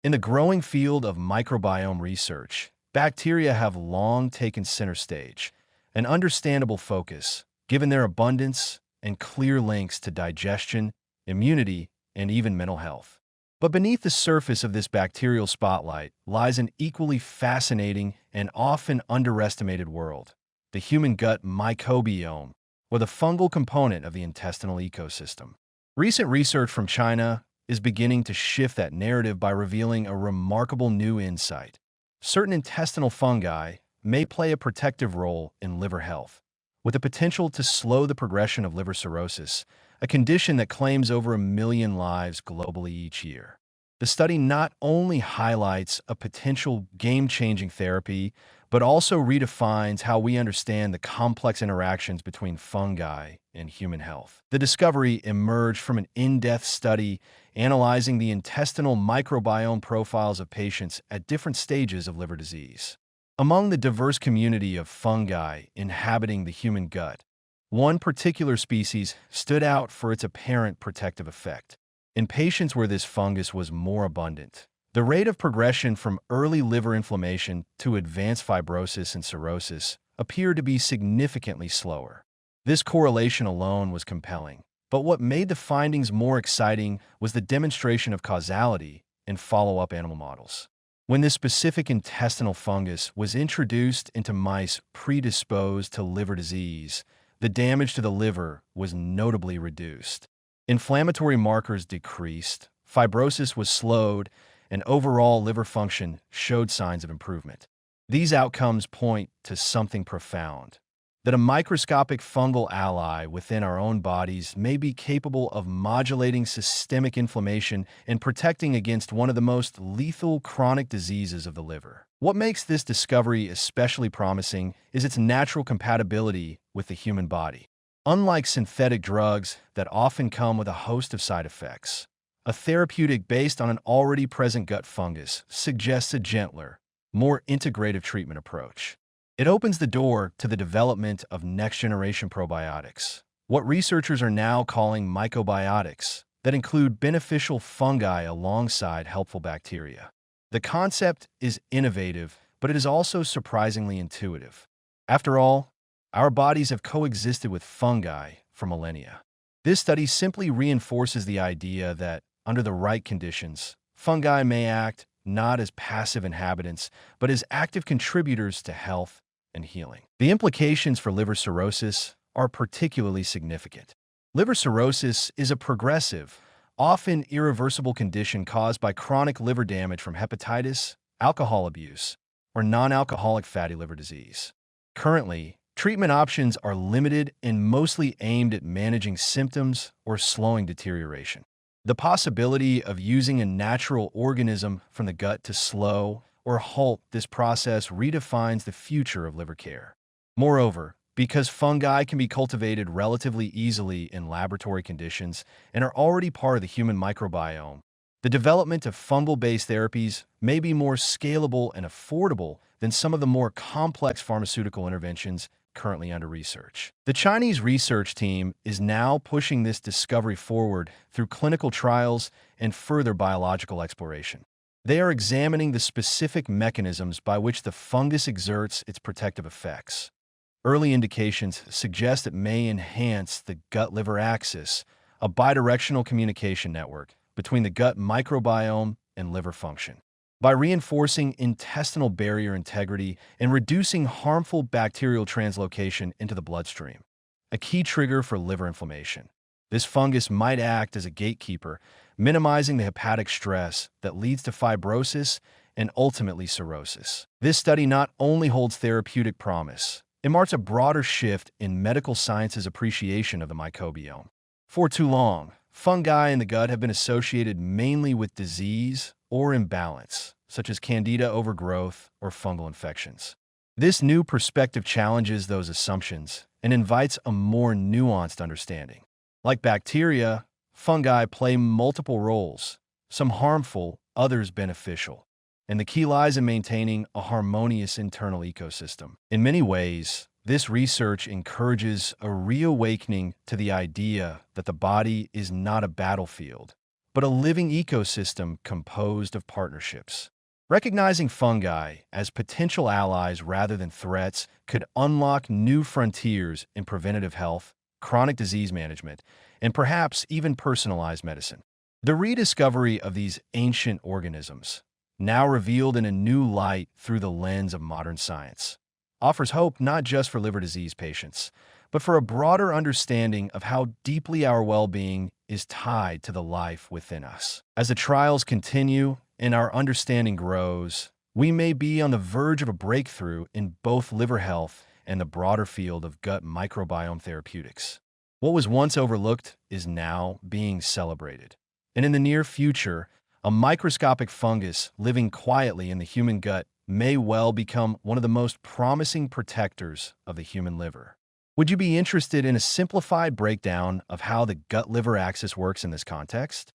In the growing field of microbiome research, bacteria have long taken center stage, an understandable focus, given their abundance and clear links to digestion, immunity, and even mental health. But beneath the surface of this bacterial spotlight lies an equally fascinating and often underestimated world, the human gut microbiome, or the fungal component of the intestinal ecosystem. Recent research from China is beginning to shift that narrative by revealing a remarkable new insight. Certain intestinal fungi may play a protective role in liver health, with the potential to slow the progression of liver cirrhosis, a condition that claims over 1 million lives globally each year. The study not only highlights a potential game-changing therapy, but also redefines how we understand the complex interactions between fungi and human health. The discovery emerged from an in-depth study analyzing the intestinal microbiome profiles of patients at different stages of liver disease. Among the diverse community of fungi inhabiting the human gut, one particular species stood out for its apparent protective effect. In patients where this fungus was more abundant, the rate of progression from early liver inflammation to advanced fibrosis and cirrhosis appeared to be significantly slower. This correlation alone was compelling, but what made the findings more exciting was the demonstration of causality in follow-up animal models. When this specific intestinal fungus was introduced into mice predisposed to liver disease, the damage to the liver was notably reduced. Inflammatory markers decreased, fibrosis was slowed, and overall liver function showed signs of improvement. These outcomes point to something profound, that a microscopic fungal ally within our own bodies may be capable of modulating systemic inflammation and protecting against one of the most lethal chronic diseases of the liver. What makes this discovery especially promising is its natural compatibility with the human body. Unlike synthetic drugs that often come with a host of side effects, a therapeutic based on an already present gut fungus suggests a gentler, more integrative treatment approach. It opens the door to the development of next-generation probiotics, what researchers are now calling mycobiotics, that include beneficial fungi alongside helpful bacteria. The concept is innovative, but it is also surprisingly intuitive. After all, our bodies have coexisted with fungi for millennia. This study simply reinforces the idea that, under the right conditions, fungi may act not as passive inhabitants, but as active contributors to health and healing. The implications for liver cirrhosis are particularly significant. Liver cirrhosis is a progressive, often irreversible condition caused by chronic liver damage from hepatitis, alcohol abuse, or non-alcoholic fatty liver disease. Currently, treatment options are limited and mostly aimed at managing symptoms or slowing deterioration. The possibility of using a natural organism from the gut to slow or halt this process redefines the future of liver care. Moreover, because fungi can be cultivated relatively easily in laboratory conditions and are already part of the human microbiome, the development of fungal-based therapies may be more scalable and affordable than some of the more complex pharmaceutical interventions currently under research. The Chinese research team is now pushing this discovery forward through clinical trials and further biological exploration. They are examining the specific mechanisms by which the fungus exerts its protective effects. Early indications suggest it may enhance the gut-liver axis, a bidirectional communication network between the gut microbiome and liver function. By reinforcing intestinal barrier integrity and reducing harmful bacterial translocation into the bloodstream, a key trigger for liver inflammation, this fungus might act as a gatekeeper, minimizing the hepatic stress that leads to fibrosis and ultimately cirrhosis. This study not only holds therapeutic promise, it marks a broader shift in medical science's appreciation of the microbiome. For too long, fungi in the gut have been associated mainly with disease or imbalance, such as candida overgrowth or fungal infections. This new perspective challenges those assumptions and invites a more nuanced understanding. Like bacteria, fungi play multiple roles, some harmful, others beneficial, and the key lies in maintaining a harmonious internal ecosystem. In many ways, this research encourages a reawakening to the idea that the body is not a battlefield, but a living ecosystem composed of partnerships. Recognizing fungi as potential allies rather than threats could unlock new frontiers in preventative health, chronic disease management, and perhaps even personalized medicine. The rediscovery of these ancient organisms, now revealed in a new light through the lens of modern science, offers hope not just for liver disease patients, but for a broader understanding of how deeply our well-being is tied to the life within us. As the trials continue and our understanding grows, we may be on the verge of a breakthrough in both liver health and the broader field of gut microbiome therapeutics. What was once overlooked is now being celebrated. And in the near future, a microscopic fungus living quietly in the human gut may well become one of the most promising protectors of the human liver. Would you be interested in a simplified breakdown of how the gut-liver axis works in this context?